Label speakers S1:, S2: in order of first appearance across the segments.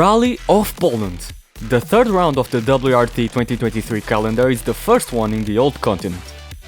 S1: Rally of Poland. The third round of the WRT 2023 calendar is the first one in the old continent.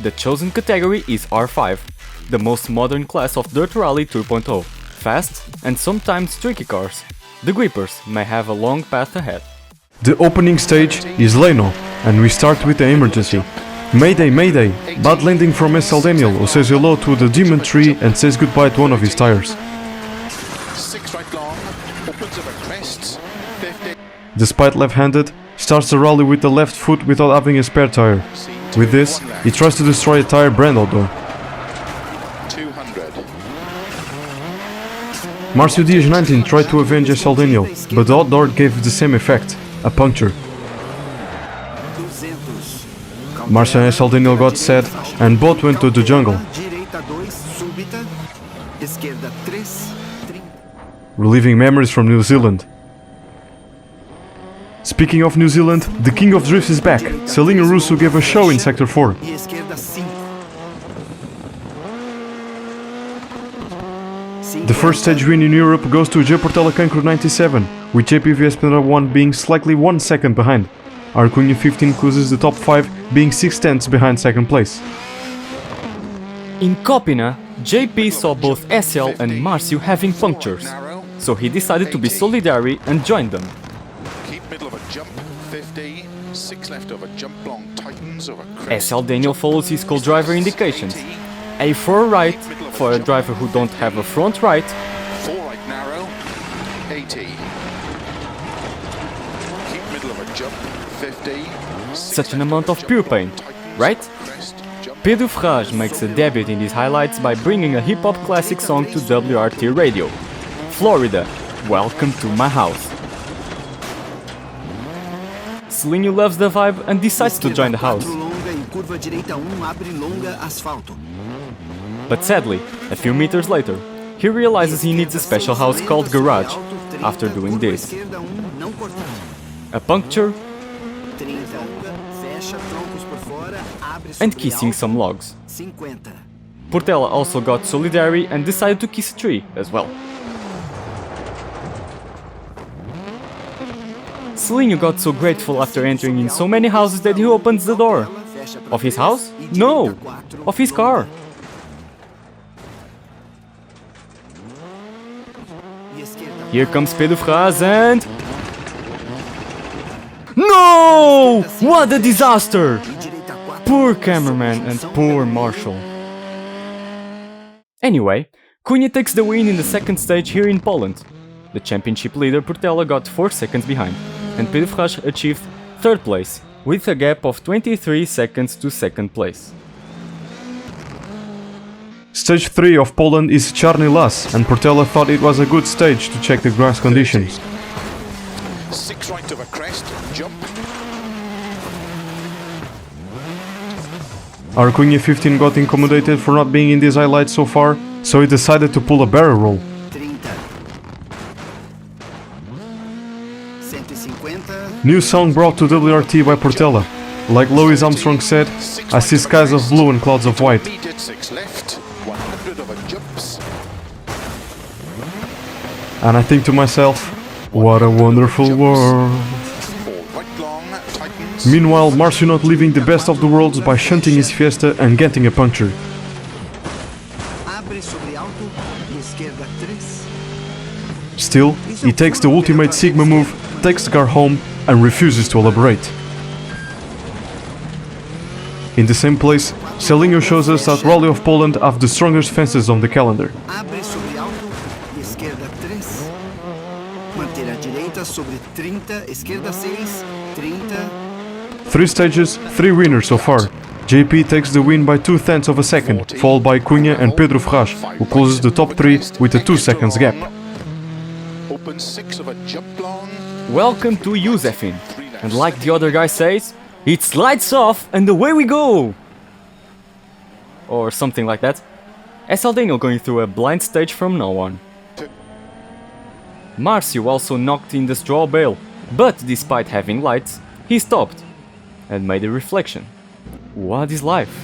S1: The chosen category is R5, the most modern class of Dirt Rally 2.0, fast and sometimes tricky cars. The grippers may have a long path ahead.
S2: The opening stage is LEJNO, and we start with the emergency. Mayday, mayday! Bad landing from SL Daniel, who says hello to the Demon Tree and says goodbye to one of his tires. Despite left-handed, starts the rally with the left foot without having a spare tire. With this, he tries to destroy a tire brand outdoor.
S3: 200.
S2: Marcio Diaz 19 tried to avenge SL Daniel, but the outdoor gave the same effect, a puncture. Marcio and SL Daniel got sad, and both went to the jungle, reliving memories from New Zealand. Speaking of New Zealand, the King of Drifts is back. Celinho Russo gave a show in Sector 4. The first stage win in Europe goes to J. Portela Cancro 97, with JPV Esplanada 1 being slightly 1 second behind. Arcunha 15 closes the top 5, being 6/10 behind second place.
S1: In KOPINA, JP saw both SL and Marcio having punctures, so he decided to be solidary and joined them.
S3: Jump 50, 6 left over jump long, tightens over crest.
S1: SL Daniel follows his co-driver indications. A4 right for a driver who don't have a front right.
S3: 4 right narrow, 80. Keep middle of a jump 50.
S1: Such an amount of pure pain, right? Pedro Ferraz makes a debut in these highlights by bringing a hip-hop classic song to WRT radio. Florida, welcome to my house. Celinho loves the vibe and decides to join the house. But sadly, a few meters later, he realizes he needs a special house called Garage after doing this. A puncture and kissing some logs. Portela also got solidary and decided to kiss a tree as well. Celinho got so grateful after entering in so many houses that he opens the door. Of his house? No! Of his car! Here comes Pedro Ferraz and... No! What a disaster! Poor cameraman and poor Marshall. Anyway, Cunha takes the win in the second stage here in Poland. The championship leader Portela got 4 seconds behind, and Pedro Ferraz achieved third place, with a gap of 23 seconds to second place.
S2: Stage 3 of Poland is Czarny Las, and Portela thought it was a good stage to check the grass conditions.
S3: 6 right over crest, jump.
S2: Arcunha 15 got accommodated for not being in these highlights so far, so he decided to pull a barrel roll. New song brought to WRT by Portela. Like Louis Armstrong said, I see skies of blue and clouds of white.
S3: 6 left, 100 over jumps.
S2: And I think to myself, what a wonderful world.
S3: 4 right long, tightens.
S2: Meanwhile, Marcio not living the best of the worlds by shunting his Fiesta and getting a puncture. Still, he takes the ultimate Sigma move, takes the car home and refuses to elaborate. In the same place, Celinho shows us that Rally of Poland have the strongest fences on the calendar. 3 stages, 3 winners so far. JP takes the win by 2/10 of a second, followed by Cunha and Pedro Ferraz, who closes the top 3 with a 2 seconds gap.
S3: Open 6 of a jump long.
S1: Welcome to Josephine, and like the other guy says, it's lights off and away we go! Or something like that. SL Daniel going through a blind stage from no one. Marcio also knocked in the straw bale, but despite having lights, he stopped and made a reflection. What is life?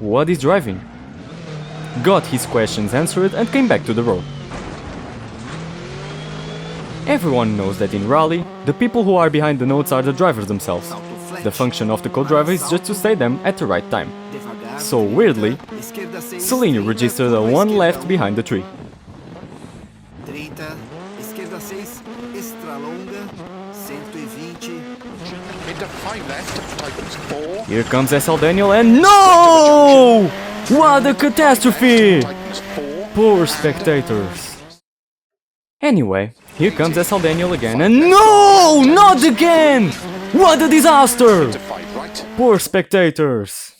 S1: What is driving? Got his questions answered and came back to the road. Everyone knows that in rally, the people who are behind the notes are the drivers themselves. The function of the co-driver is just to stay them at the right time. So weirdly, Selinho registered a 1 left behind the tree.
S4: 30, esquerda 6, extra longa, 120.
S3: Into 5 left, tightens 4.
S1: Here comes SL Daniel and no! What a catastrophe!
S3: Tightens 4.
S1: Poor spectators. Anyway, here comes SL Daniel again and no! Not again! What a disaster!
S3: To 5 right.
S1: Poor spectators.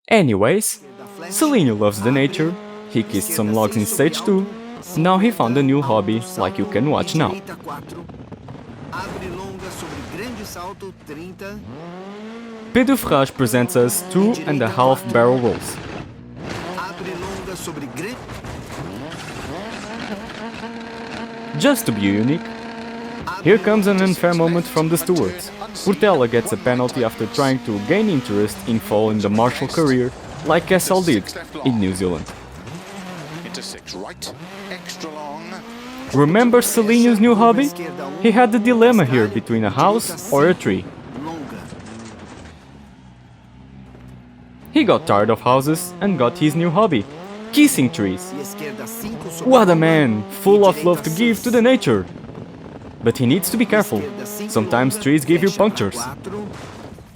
S1: Anyways, Selinho loves the nature, he kissed some logs in stage 2, now he found a new hobby, like you can watch now.
S4: Direita 4, abre longa sobre grande salto, 30.
S1: Pedro Ferraz presents us 2.5 barrel rolls.
S4: Abre longa sobre grande.
S1: Just to be unique, here comes an unfair moment from the stewards. Portela gets a penalty after trying to gain interest in following the martial career like SL did in New Zealand.
S3: Into 6 right, extra long.
S1: Remember Selinho's new hobby? He had the dilemma here between a house or a tree.
S4: Longa.
S1: He got tired of houses and got his new hobby, kissing trees.
S4: E esquerda 5 sobre.
S1: What a man, full of love to give to the nature. But he needs to be careful.
S4: Esquerda 5
S1: Sometimes
S4: longa,
S1: trees give you
S4: fecha
S1: punctures.
S4: 4,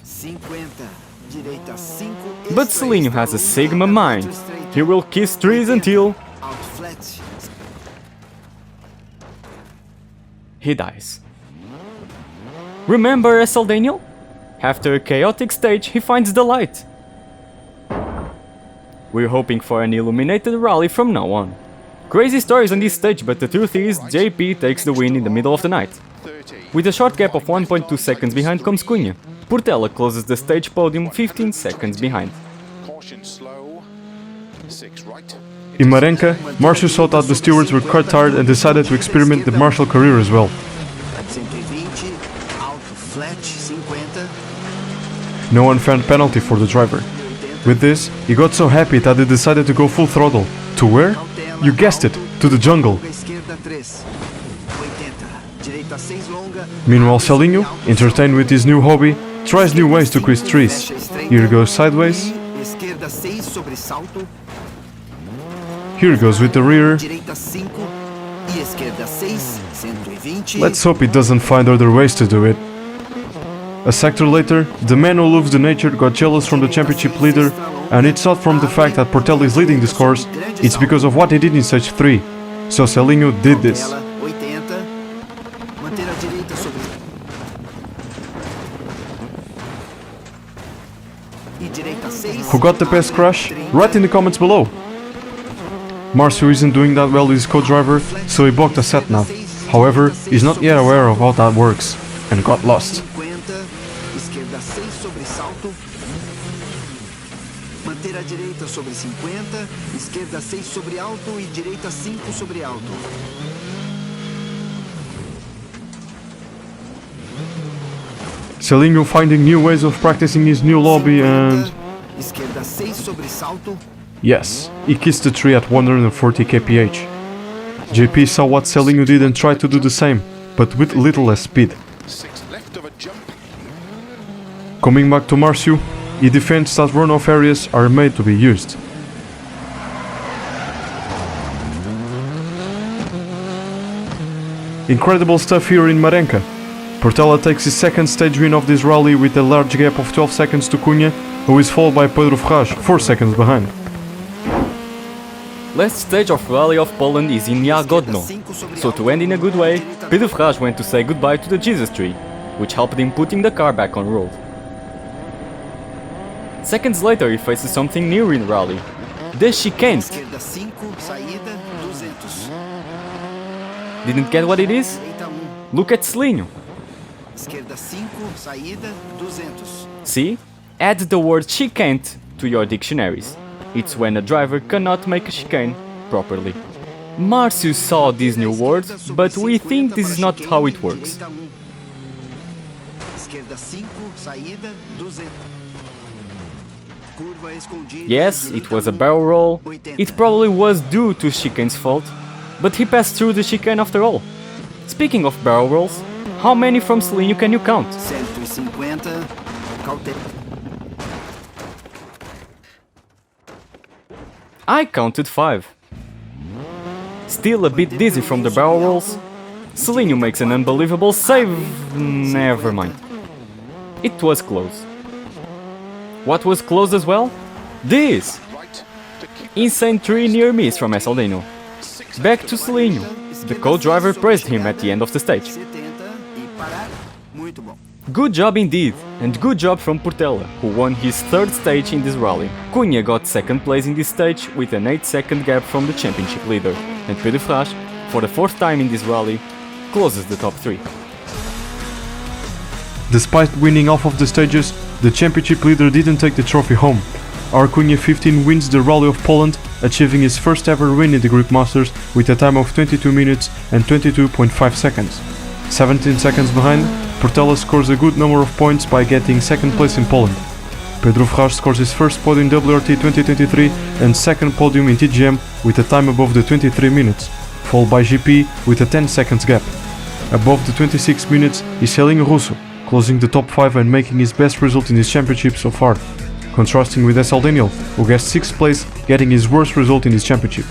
S4: 50. Direita 5.
S1: But Selinho has a Sigma mind. He will kiss trees until
S4: Out flat.
S1: he dies. Remember SL Daniel? After a chaotic stage, he finds the light. We're hoping for an illuminated rally from now on. Crazy stories on this stage, but the truth is, JP takes the win in the middle of the night.
S3: 30.
S1: With a short gap of 1.2 seconds behind comes Cunha. Portela closes the stage podium 15 seconds behind.
S3: Caution slow. 6 right.
S2: In Marenca, Marcio thought that the stewards were quite tired and decided to experiment the martial career as well.
S4: 120, alto flat, 50.
S2: No unfair penalty for the driver. With this, he got so happy that he decided to go full throttle. To where? You guessed it, to the jungle.
S4: Longa, esquerda 3, 80. Direita 6 longa.
S2: Meanwhile, Selinho, entertained with his new hobby, tries new ways to quiz trees. Here goes sideways,
S4: Esquerda 6 sobre salto.
S2: here goes with the rear.
S4: Direita 5 e esquerda 6, 120.
S2: Let's hope he doesn't find other ways to do it. A sector later, the man who loves the nature got jealous from the championship leader, and it's not from the fact that Portela is leading this course, it's because of what he did in stage 3. So Selinho did this.
S4: Cautela, 80. Manter a direita sobre. E direita 6.
S2: Who got the best crash? Write in the comments below. Marcio isn't doing that well with his co-driver, so he blocked a set nav. However, he's not yet aware of how that works, and got lost.
S4: 50. Esquerda 6 sobre salto. Manter a direita sobre 50. Esquerda 6 sobre alto e direita 5 sobre alto.
S2: Selinho finding new ways of practicing his new lobby and...
S4: Esquerda 6 sobre salto.
S2: yes, he kissed the tree at 140 kph. JP saw what Selinho did and tried to do the same, but with little less speed.
S3: 6 left of a jump.
S2: Coming back to Marcio, he defends that runoff areas are made to be used. Incredible stuff here in Marenca. Portela takes his second stage win of this rally with a large gap of 12 seconds to Cunha, who is followed by Pedro Ferraz, 4 seconds behind.
S1: Last stage of Rally of Poland is in Jagodno, so to end in a good way, Pedro Ferraz went to say goodbye to the Jesus tree, which helped him putting the car back on road. Seconds later he faces something new in Rally, the chicane.
S4: Esquerda 5, saída 200.
S1: Didn't get what it is?
S4: Direita 1.
S1: Look at Selinho.
S4: Esquerda 5, saída 200.
S1: See? Add the word chicane to your dictionaries. It's when a driver cannot make a chicane properly. Marcio saw these new words, but we think this is not how it works.
S4: Esquerda 5, saída 200. Curva escondida.
S1: Yes, it was a barrel roll. It probably was due to chicane's fault, but he passed through the chicane after all. Speaking of barrel rolls, how many from Selinho can you count?
S4: 150, cautela.
S1: I counted 5. Still a bit dizzy from the barrel rolls, Selinho makes an unbelievable save. Never mind. It was close. What was close as well? This! Insane 3 near miss from LEJNO. Back to Selinho. The co-driver praised him at the end of the stage.
S4: 70 e parar. Muito bom.
S1: Good job indeed, and good job from Portela, who won his 3rd stage in this rally. Cunha got 2nd place in this stage with an 8-second gap from the championship leader, and Pedro Ferraz, for the 4th time in this rally, closes the top 3.
S2: Despite winning off of the stages, the championship leader didn't take the trophy home. Our Cunha 15 wins the Rally of Poland, achieving his first ever win in the Group Masters with a time of 22 minutes and 22.5 seconds. 17 seconds behind, Portela scores a good number of points by getting 2nd place in Poland. Pedro Ferraz scores his first podium in WRT 2023 and 2nd podium in TGM with a time above the 23 minutes, followed by GP with a 10 seconds gap. Above the 26 minutes is LEJNO Russo, closing the top 5 and making his best result in this championship so far, contrasting with LEJNO, who gets 6th place, getting his worst result in this championship.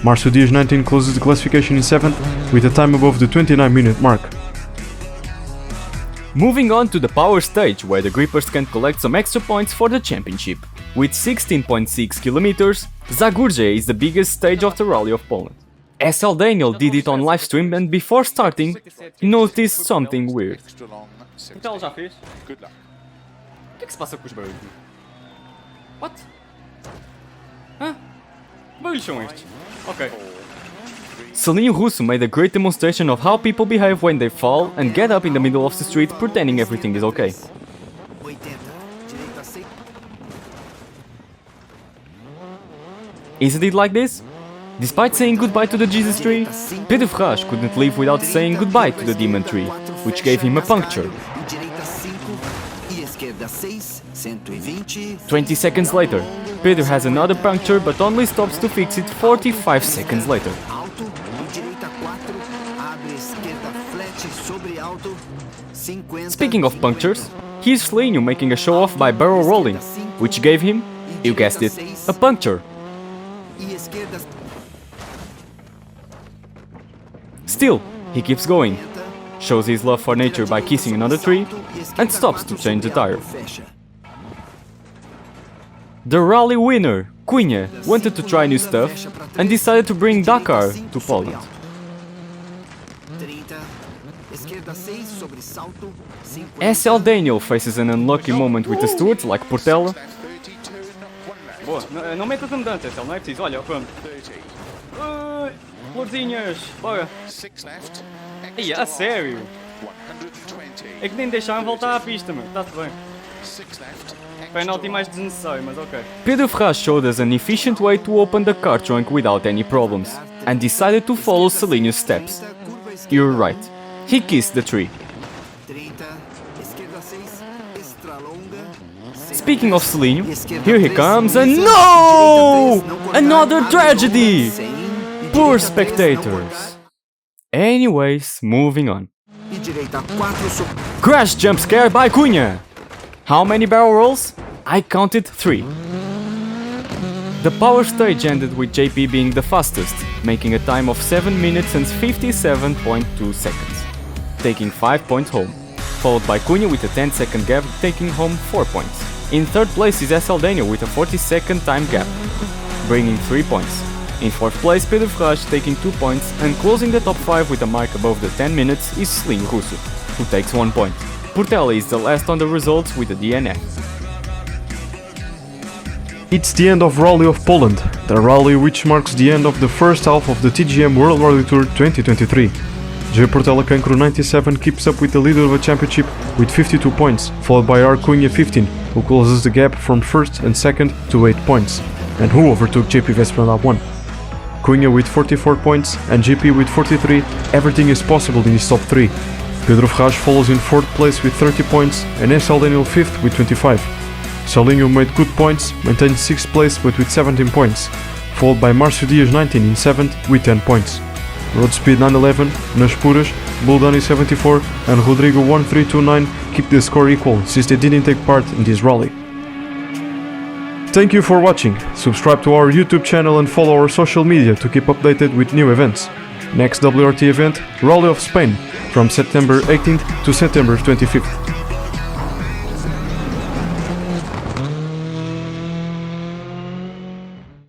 S2: Marcio Dias 19 closes the classification in 7th with a time above the 29-minute mark.
S1: Moving on to the power stage, where the grippers can collect some extra points for the championship. With 16.6 kilometers, ZAGORZE is the biggest stage of the Rally of Poland. LEJNO did it on livestream and before starting, noticed something weird.
S5: Então ela já fez?
S3: Good luck.
S5: O que é que se passa com os barulhos? What? Hã? Que barulhos são estes? Ok.
S1: Selinho Russo made a great demonstration of how people behave when they fall and get up in the middle of the street pretending everything is okay.
S4: 80, direita 6.
S1: Isn't it like this? Despite saying goodbye to the Jesus tree, Pedro Ferraz couldn't leave without saying goodbye to the demon tree, which gave him a puncture.
S4: E direita 5 e esquerda 6, 120.
S1: 20 seconds later, Pedro has another puncture but only stops to fix it 45 seconds later.
S4: Alto e direita 4, abre esquerda flat sobre alto. 50.
S1: Speaking of punctures, here's Selinho making a show off by barrel rolling, which gave him, you guessed it, a puncture.
S4: E esquerda
S1: Still, he keeps going, shows his love for nature by kissing another tree, and stops to change the tire. The rally winner, Cunha, wanted to try new stuff and decided to bring Dakar to Poland.
S4: 30, esquerda 6 sobre salto. 50.
S1: LEJNO faces an unlucky moment with the stewards like Portela,
S3: Left 30, turn 1
S5: Boa,
S3: left.
S5: não metas a mudança, Estel, não é preciso. Olha, pronto.
S3: 30.
S5: Ai, florzinhas, bora.
S3: 6 left.
S5: Ih, a sério?
S3: 120.
S5: É que nem deixaram voltar à pista, mano. Está-se bem.
S3: 6 left.
S5: Penalty mais desnecessário, mas ok.
S1: Pedro Ferraz showed us an efficient way to open the car trunk without any problems, and decided to follow Selinho's steps.
S4: Curva esquerda.
S1: You're right, he kissed the tree.
S4: 30, esquerda 6, extra longa.
S1: Speaking of Selinho, here he comes and no! Another tragedy! Poor spectators. Anyways, moving on.
S4: E direita 4 sobre
S1: Crash jump scare by Cunha! How many barrel rolls? I counted 3. The power stage ended with JP being the fastest, making a time of 7 minutes and 57.2 seconds, taking 5 points home, followed by Cunha with a 10-second gap, taking home 4 points. In 3rd place is LEJNO with a 40-second time gap, bringing 3 points. In 4th place, Pedro Ferraz taking 2 points, and closing the top 5 with a mark above the 10 minutes is LEJNO Russo, who takes 1 point. Portela is the last on the results with a DNF.
S2: It's the end of Rally of Poland, the rally which marks the end of the first half of the TGM World Rally Tour 2023. J. Portela Cancro 97 keeps up with the leader of the championship with 52 points, followed by R. Cunha 15, who closes the gap from 1st and 2nd to 8 points, and who overtook JP Vespranda 1. Cunha with 44 points and JP with 43, everything is possible in his top 3. Pedro Ferraz follows in 4th place with 30 points and LEJNO 5th with 25. Selinho made good points, maintained 6th place but with 17 points, followed by Marcio Dias 19 in 7th with 10 points. Road Speed 911, nas puras, Buldani 74 and Rodrigo 1329 keep the score equal since they didn't take part in this rally. Thank you for watching, subscribe to our YouTube channel and follow our social media to keep updated with new events. Next WRT event, Rally of Spain, from September 18th to September 25th.